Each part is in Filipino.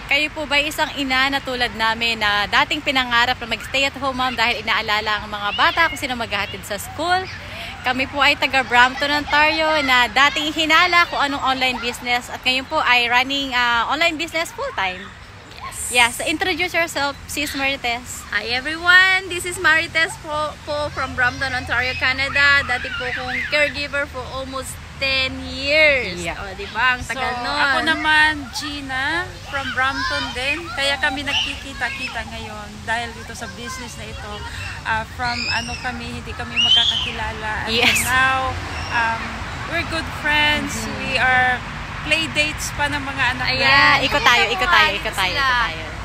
Kayo po ba isang ina na tulad namin na dating pinangarap na mag-stay at home mom dahil inaalala ang mga bata kung sino maghahatid sa school? Kami po ay taga Brampton, Ontario na dating hinala kung anong online business at ngayon po ay running online business full-time. Yes, introduce yourself, Sis Marites. Hi everyone, this is Marites po from Brampton, Ontario, Canada. Dati po kong caregiver for almost 10 years. Yeah. O, diba? Ang tagal nun. Ako naman, Gina, from Brampton din. Kaya kami nagkikita-kita ngayon dahil dito sa business na ito. From hindi kami magkakakilala. And yes. Now, we're good friends. We are playdates pa ng mga anak natin. Yeah, ikot tayo.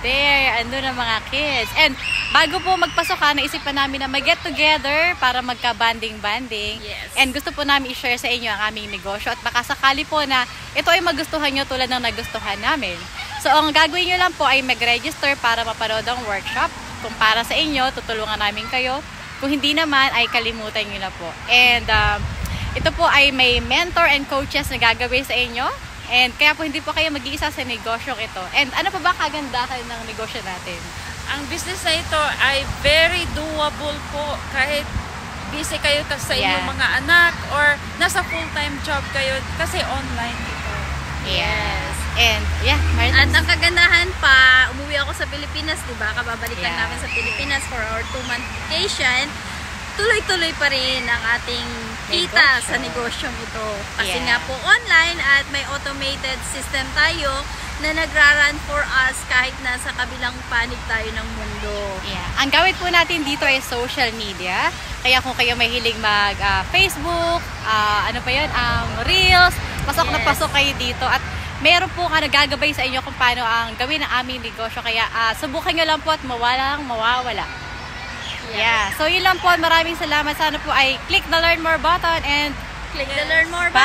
There, ando na mga kids. And bago po magpasok naisipan namin na mag-get together para magka-banding-banding. Yes. And gusto po namin i-share sa inyo ang aming negosyo at baka sakali po na ito ay magustuhan nyo tulad ng nagustuhan namin. So, ang gagawin nyo lang po ay mag-register para mapanood ang workshop. Kung para sa inyo, tutulungan namin kayo. Kung hindi naman, ay kalimutan nyo na po. And ito po ay may mentor and coaches na gagawin sa inyo. And kaya po hindi po kayo mag-iisa sa negosyong ito. And ano pa ba kagandahan ng negosyo natin? Ang business na ito ay very doable po kahit busy kayo sa inyong mga anak or nasa full-time job kayo kasi online ito. Yes. And Marites. At ang kagandahan pa, umuwi ako sa Pilipinas, diba? Kababalikan Yeah. namin sa Pilipinas for our 2-month vacation. Tuloy-tuloy pa rin ang ating kita sa negosyong ito. Kasi nga po online at may automated system tayo na nagra-run for us kahit nasa kabilang panig tayo ng mundo. Yeah. Ang gawin po natin dito ay social media. Kaya kung kayo mahilig mag-Facebook, Reels, pasok na pasok kayo dito. At meron po nagagabay sa inyo kung paano ang gawin ang aming negosyo. Kaya subukan nyo lang po at mawawala. Yeah. So yun lang po. Maraming salamat. Sana po ay click the learn more button and Click the learn more bye!